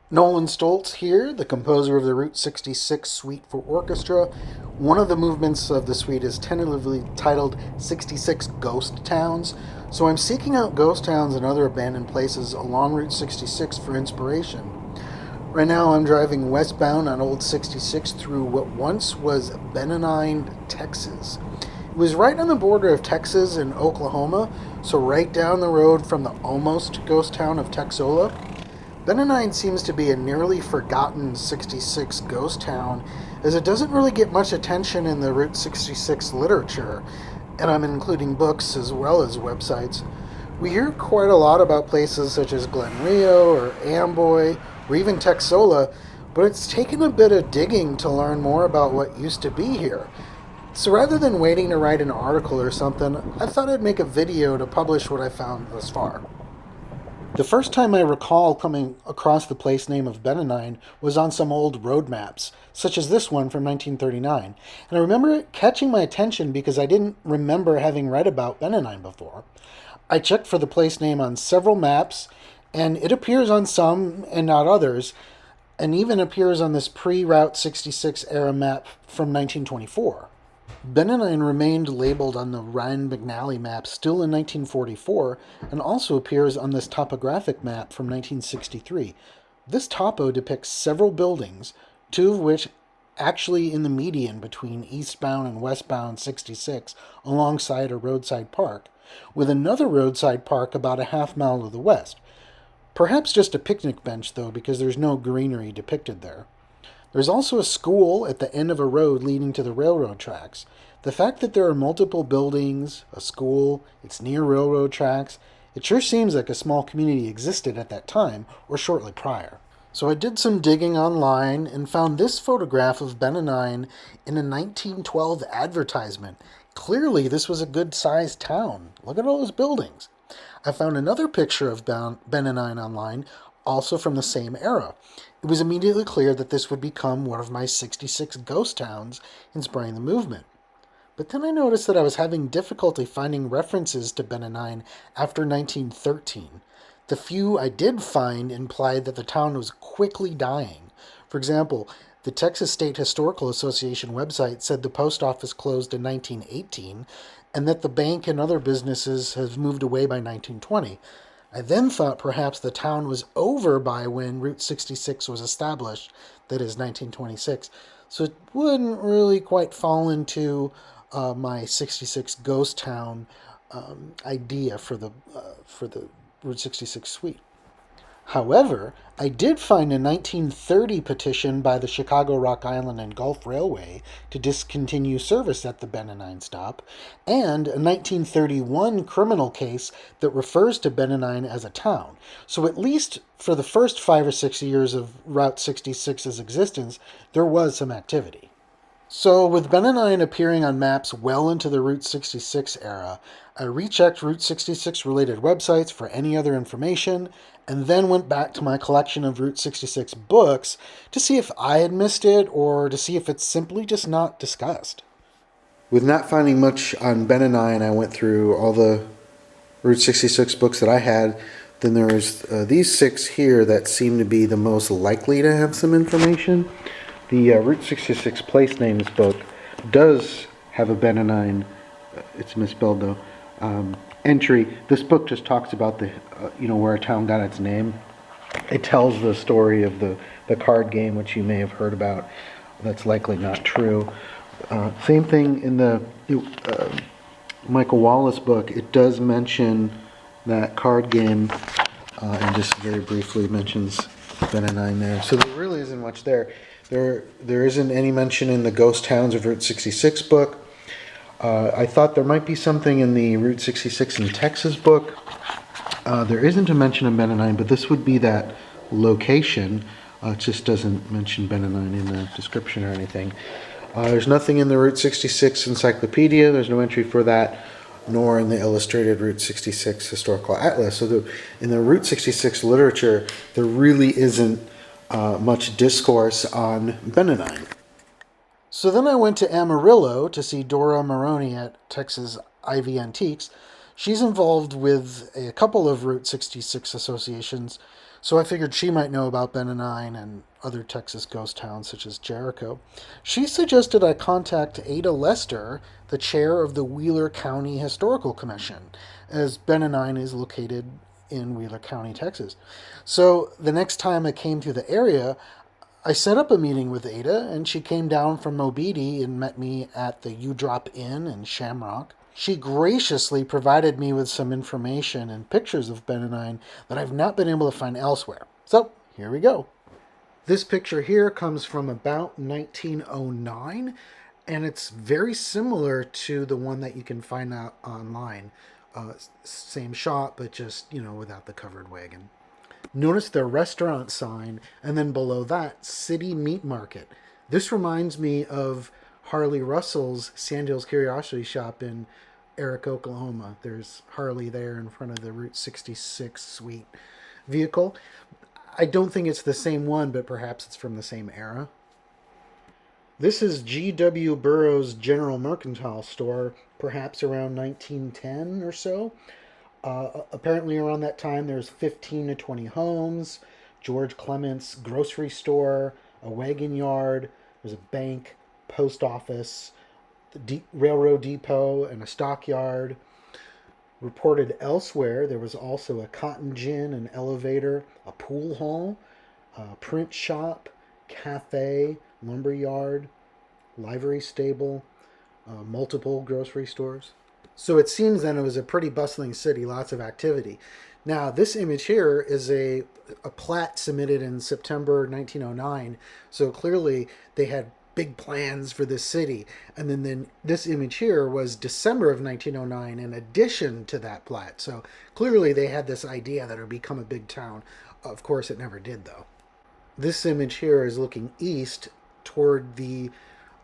Nolan Stoltz here, the composer of the Route 66 Suite for Orchestra. One of the movements of the suite is tentatively titled 66 Ghost Towns. So I'm seeking out ghost towns and other abandoned places along Route 66 for inspiration. Right now I'm driving westbound on Old 66 through what once was Benonine, Texas. It was right on the border of Texas and Oklahoma, so right down the road from the almost ghost town of Texola. Benonine seems to be a nearly forgotten 66 ghost town, as it doesn't really get much attention in the Route 66 literature, and I'm including books as well as websites. We hear quite a lot about places such as Glen Rio or Amboy or even Texola, but it's taken a bit of digging to learn more about what used to be here. So rather than waiting to write an article or something, I thought I'd make a video to publish what I found thus far. The first time I recall coming across the place name of Benonine was on some old road maps, such as this one from 1939, and I remember it catching my attention because I didn't remember having read about Benonine before. I checked for the place name on several maps, and it appears on some and not others, and even appears on this pre-Route 66 era map from 1924. Benonine remained labeled on the Ryan McNally map still in 1944 and also appears on this topographic map from 1963. This topo depicts several buildings, two of which actually in the median between eastbound and westbound 66 alongside a roadside park, with another roadside park about a half mile to the west. Perhaps just a picnic bench, though, because there's no greenery depicted there. There's also a school at the end of a road leading to the railroad tracks. The fact that there are multiple buildings, a school, it's near railroad tracks, it sure seems like a small community existed at that time or shortly prior. So I did some digging online and found this photograph of Benonine in a 1912 advertisement. Clearly, this was a good-sized town. Look at all those buildings. I found another picture of Benonine online, also from the same era. It was immediately clear that this would become one of my 66 ghost towns inspiring the movement. But then I noticed that I was having difficulty finding references to Benonine after 1913. The few I did find implied that the town was quickly dying. For example, the Texas State Historical Association website said the post office closed in 1918 and that the bank and other businesses have moved away by 1920. I then thought perhaps the town was over by when Route 66 was established, that is 1926, so it wouldn't really quite fall into my 66 ghost town idea for the Route 66 suite. However, I did find a 1930 petition by the Chicago, Rock Island, and Gulf Railway to discontinue service at the Benonine stop, and a 1931 criminal case that refers to Benonine as a town. So at least for the first 5 or 6 years of Route 66's existence, there was some activity. So, with Benonine appearing on maps well into the Route 66 era, I rechecked Route 66 related websites for any other information, and then went back to my collection of Route 66 books to see if I had missed it or to see if it's simply just not discussed. With not finding much on Benonine, I went through all the Route 66 books that I had. Then there's these 6 here that seem to be the most likely to have some information. The Route 66 Place Names book does have a Benonine, it's misspelled though, entry. This book just talks about the, where a town got its name. It tells the story of the card game, which you may have heard about. That's likely not true. Same thing in the Michael Wallace book. It does mention that card game, and just very briefly mentions Benonine there. So there really isn't much there. There isn't any mention in the Ghost Towns of Route 66 book. I thought there might be something in the Route 66 in Texas book. There isn't a mention of Benonine, but this would be that location. It just doesn't mention Benonine in the description or anything. There's nothing in the Route 66 encyclopedia. There's no entry for that, nor in the illustrated Route 66 historical atlas. So in the Route 66 literature, there really isn't much discourse on Benonine. So then I went to Amarillo to see Dora Maroney at Texas Ivy Antiques. She's involved with a couple of Route 66 associations, So I figured she might know about Benonine and other Texas ghost towns such as Jericho. She suggested I contact Ada Lester, the chair of the Wheeler County Historical Commission, as Benonine is located in Wheeler County, Texas. So the next time I came to the area, I set up a meeting with Ada, and she came down from Mobeetie and met me at the U Drop Inn in Shamrock. She graciously provided me with some information and pictures of Benonine that I've not been able to find elsewhere. So, here we go. This picture here comes from about 1909, and it's very similar to the one that you can find out online. Same shot, but just, without the covered wagon. Notice the restaurant sign, and then below that, City Meat Market. This reminds me of Harley Russell's Sandhills Curiosity Shop in Eric, Oklahoma. There's Harley there in front of the Route 66 suite vehicle. I don't think it's the same one, but perhaps it's from the same era. This is G.W. Burroughs General Mercantile Store, perhaps around 1910 or so. Apparently around that time there's 15 to 20 homes, George Clement's grocery store, a wagon yard, there's a bank, post office, the railroad depot, and a stockyard. Reported elsewhere, there was also a cotton gin, an elevator, a pool hall, a print shop, cafe, lumber yard, livery stable, multiple grocery stores. So it seems then it was a pretty bustling city, lots of activity. Now, this image here is a plat submitted in September 1909. So clearly they had big plans for this city. And then this image here was December of 1909 in addition to that plat. So clearly they had this idea that it would become a big town. Of course, it never did, though. This image here is looking east toward the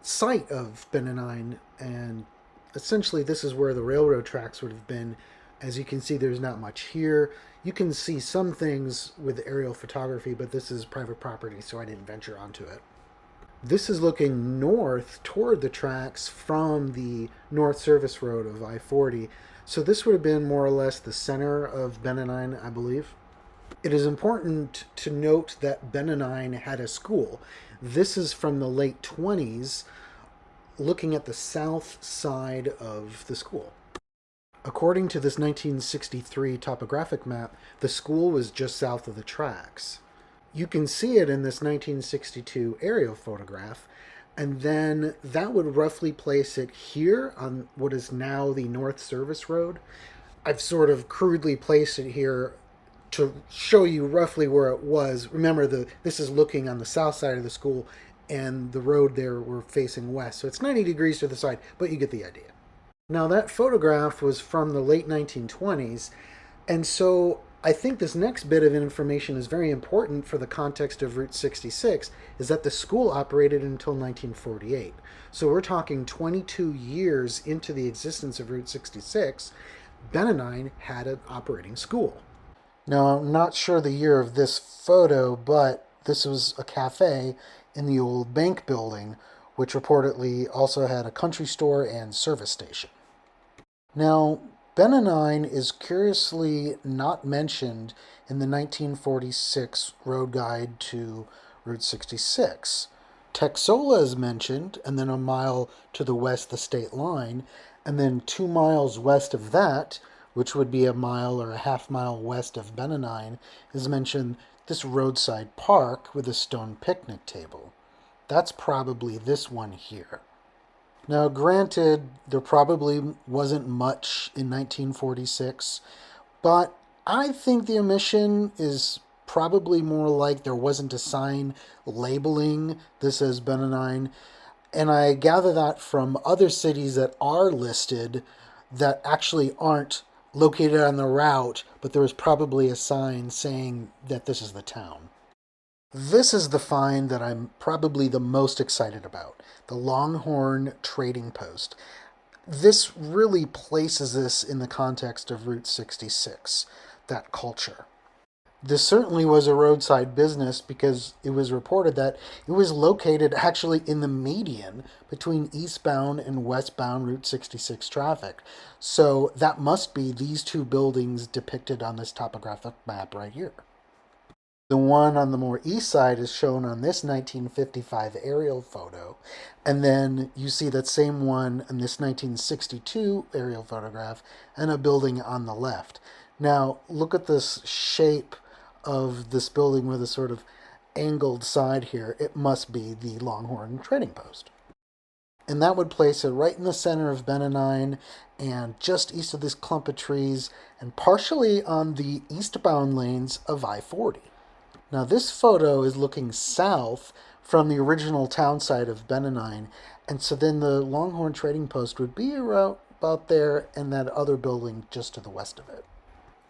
site of Benonine, and essentially this is where the railroad tracks would have been. As you can see, there's not much here. You can see some things with aerial photography, but this is private property, so I didn't venture onto it. This is looking north toward the tracks from the North Service Road of I-40. So this would have been more or less the center of Benonine, I believe. It is important to note that Benonine had a school. This is from the late 20s, looking at the south side of the school. According to this 1963 topographic map, the school was just south of the tracks. You can see it in this 1962 aerial photograph, and then that would roughly place it here on what is now the North Service Road. I've sort of crudely placed it here to show you roughly where it was. Remember, this is looking on the south side of the school, and the road there were facing west. So it's 90 degrees to the side, but you get the idea. Now, that photograph was from the late 1920s, and so I think this next bit of information is very important for the context of Route 66, is that the school operated until 1948. So we're talking 22 years into the existence of Route 66, Benonine had an operating school. Now, I'm not sure the year of this photo, but this was a cafe in the old bank building, which reportedly also had a country store and service station. Now, Benonine is curiously not mentioned in the 1946 road guide to Route 66. Texola is mentioned, and then a mile to the west the state line, and then 2 miles west of that, which would be a mile or a half mile west of Benonine, is mentioned this roadside park with a stone picnic table. That's probably this one here. Now, granted, there probably wasn't much in 1946, but I think the omission is probably more like there wasn't a sign labeling this as Benonine, and I gather that from other cities that are listed that actually aren't located on the route, but there was probably a sign saying that this is the town. This is the find that I'm probably the most excited about, the Longhorn Trading Post. This really places this in the context of Route 66, that culture. This certainly was a roadside business because it was reported that it was located actually in the median between eastbound and westbound Route 66 traffic. So that must be these two buildings depicted on this topographic map right here. The one on the more east side is shown on this 1955 aerial photo. And then you see that same one in this 1962 aerial photograph and a building on the left. Now, look at this shape of this building with a sort of angled side here. It must be the Longhorn Trading Post. And that would place it right in the center of Benonine and just east of this clump of trees and partially on the eastbound lanes of I-40. Now this photo is looking south from the original town site of Benonine, and so then the Longhorn Trading Post would be about there and that other building just to the west of it.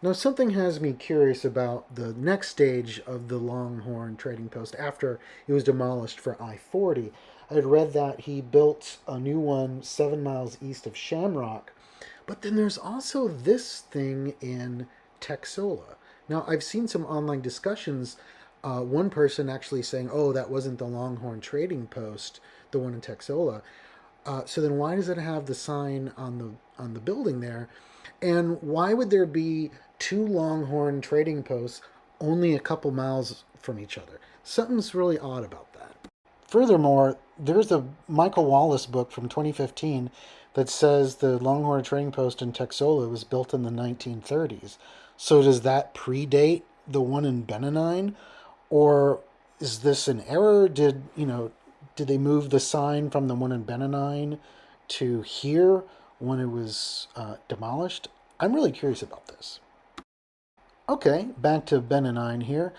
Now something has me curious about the next stage of the Longhorn Trading Post after it was demolished for I-40. I had read that he built a new one 7 miles east of Shamrock, but then there's also this thing in Texola. Now, I've seen some online discussions, one person actually saying, oh, that wasn't the Longhorn Trading Post, the one in Texola. So then why does it have the sign on the building there? And why would there be two Longhorn Trading Posts only a couple miles from each other? Something's really odd about that. Furthermore, there's a Michael Wallace book from 2015 that says the Longhorn Trading Post in Texola was built in the 1930s. So does that predate the one in Benonine? Or is this an error? Did they move the sign from the one in Benonine to here when it was demolished? I'm really curious about this. Okay, back to Benonine here.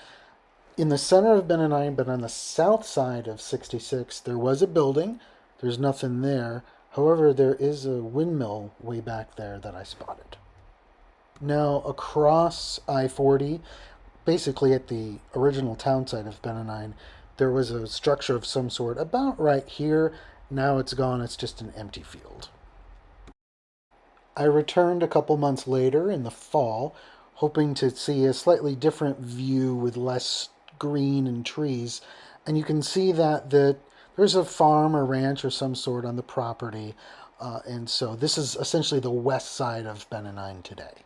In the center of Benonine, but on the south side of 66, there was a building. There's nothing there. However, there is a windmill way back there that I spotted. Now, across I-40, basically at the original town site of Benonine, there was a structure of some sort about right here. Now it's gone. It's just an empty field. I returned a couple months later in the fall, hoping to see a slightly different view with less green and trees. And you can see that there's a farm or ranch or some sort on the property. And so this is essentially the west side of Benonine today.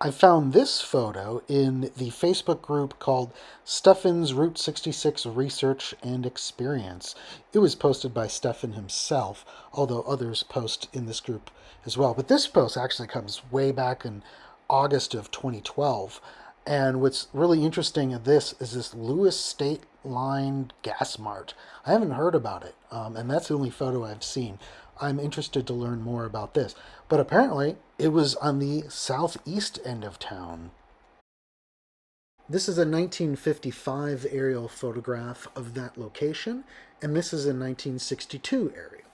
I found this photo in the Facebook group called Stephan's Route 66 Research and Experience. It was posted by Stephan himself, although others post in this group as well. But this post actually comes way back in August of 2012. And what's really interesting of this is this Lewis State Line Gas Mart. I haven't heard about it, and that's the only photo I've seen. I'm interested to learn more about this. But apparently, it was on the southeast end of town. This is a 1955 aerial photograph of that location, and this is a 1962 aerial.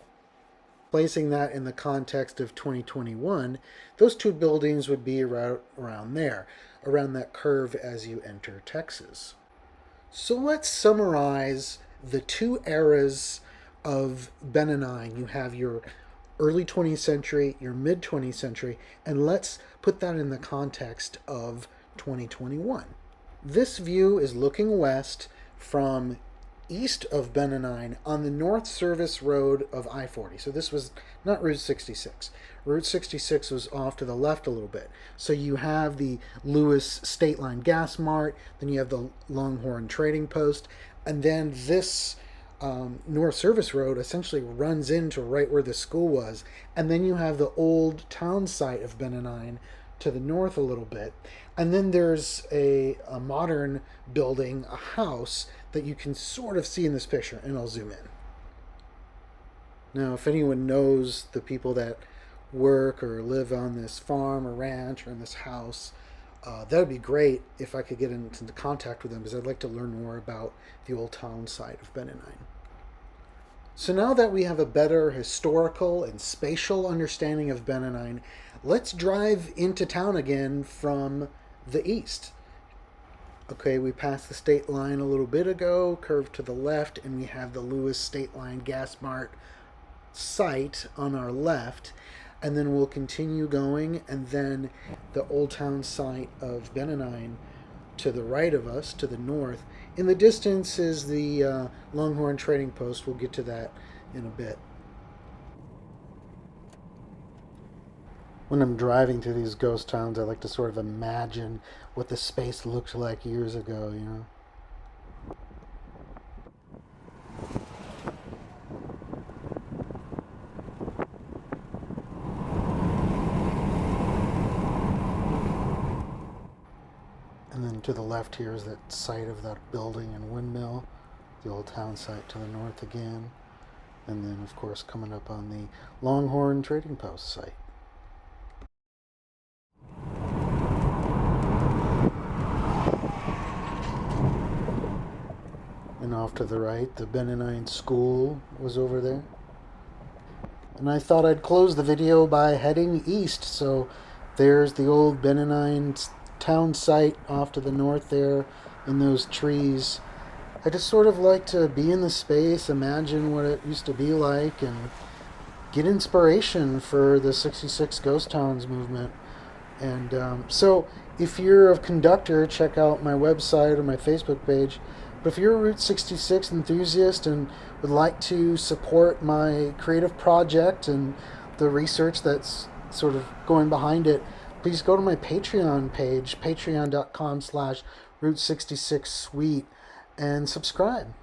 Placing that in the context of 2021, those two buildings would be around there, around that curve as you enter Texas. So let's summarize the two eras of Benonine. You have your early 20th century, your mid 20th century, and let's put that in the context of 2021. This view is looking west from east of Benonine on the North Service Road of I-40. So this was not Route 66. Route 66 was off to the left a little bit. So you have the Lewis State Line Gas Mart, then you have the Longhorn Trading Post, and then this North Service Road essentially runs into right where the school was. And then you have the old town site of Benonine to the north a little bit. And then there's a modern building, a house, that you can sort of see in this picture, and I'll zoom in. Now, if anyone knows the people that work or live on this farm or ranch or in this house, that would be great if I could get into contact with them, because I'd like to learn more about the old town site of Benonine. So now that we have a better historical and spatial understanding of Benonine, let's drive into town again from the east. Okay, we passed the state line a little bit ago, curved to the left, and we have the Lewis State Line Gas Mart site on our left. And then we'll continue going, and then the Old Town site of Benonine to the right of us, to the north. In the distance is the Longhorn Trading Post. We'll get to that in a bit. when I'm driving through these ghost towns, I like to sort of imagine what the space looked like years ago, you know. And then to the left here is that site of that building and windmill, the old town site to the north again. And then, of course, coming up on the Longhorn Trading Post site. And off to the right, the Benonine School was over there. And I thought I'd close the video by heading east. So there's the old Benonine town site off to the north there in those trees. I just sort of like to be in the space, imagine what it used to be like, and get inspiration for the 66 Ghost Towns movement. And so if you're a conductor, check out my website or my Facebook page. But if you're a Route 66 enthusiast and would like to support my creative project and the research that's sort of going behind it, please go to my Patreon page, patreon.com/Route66Suite, and subscribe.